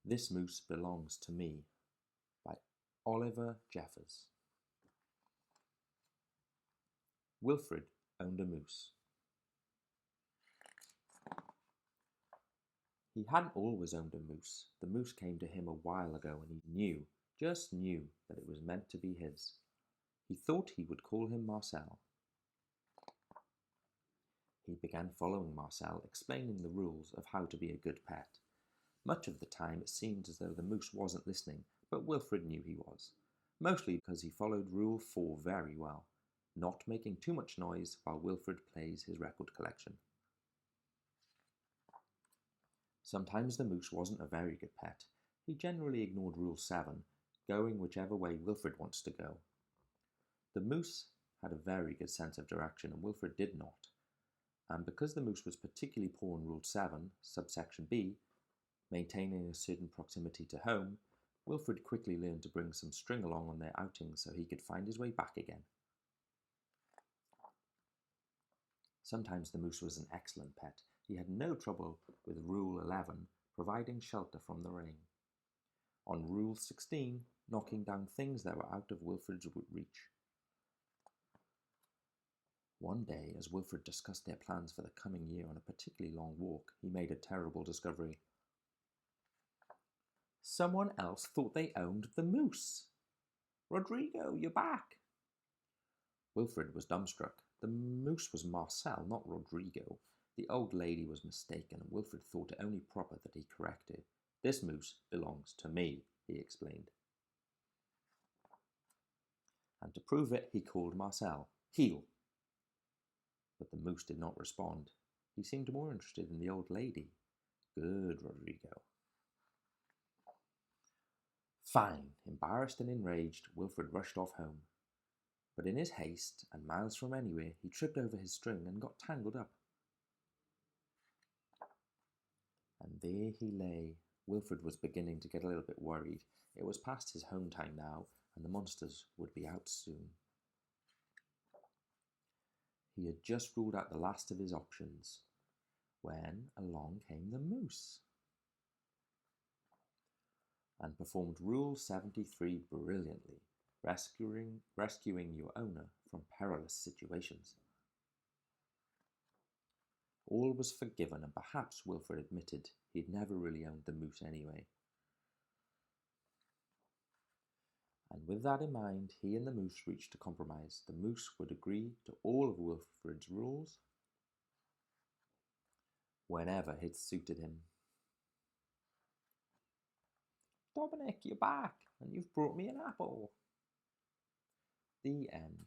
This Moose Belongs to Me by Oliver Jeffers. Wilfred owned a moose. He hadn't always owned a moose. The moose came to him a while ago and he just knew, that it was meant to be his. He thought he would call him Marcel. He began following Marcel, explaining the rules of how to be a good pet. Much of the time it seemed as though the moose wasn't listening, but Wilfred knew he was, mostly because he followed Rule 4 very well, not making too much noise while Wilfred plays his record collection. Sometimes the moose wasn't a very good pet. He generally ignored Rule 7, going whichever way Wilfred wants to go. The moose had a very good sense of direction and Wilfred did not. And because the moose was particularly poor in Rule 7, subsection B, maintaining a certain proximity to home, Wilfred quickly learned to bring some string along on their outings so he could find his way back again. Sometimes the moose was an excellent pet. He had no trouble with Rule 11, providing shelter from the rain. On Rule 16, knocking down things that were out of Wilfred's reach. One day, as Wilfred discussed their plans for the coming year on a particularly long walk, he made a terrible discovery. Someone else thought they owned the moose. Rodrigo, you're back. Wilfred was dumbstruck. The moose was Marcel, not Rodrigo. The old lady was mistaken, and Wilfred thought it only proper that he corrected. This moose belongs to me, he explained. And to prove it, he called Marcel, Heel. But the moose did not respond. He seemed more interested in the old lady. Good, Rodrigo. Fine. Embarrassed and enraged, Wilfred rushed off home. But in his haste, and miles from anywhere, he tripped over his string and got tangled up. And there he lay. Wilfred was beginning to get a little bit worried. It was past his home time now, and the monsters would be out soon. He had just ruled out the last of his options, when along came the moose and performed Rule 73 brilliantly, rescuing your owner from perilous situations. All was forgiven, and perhaps Wilfred admitted he'd never really owned the moose anyway. And with that in mind, he and the moose reached a compromise. The moose would agree to all of Wilfred's rules whenever it suited him. Dominic, you're back, and you've brought me an apple. The end.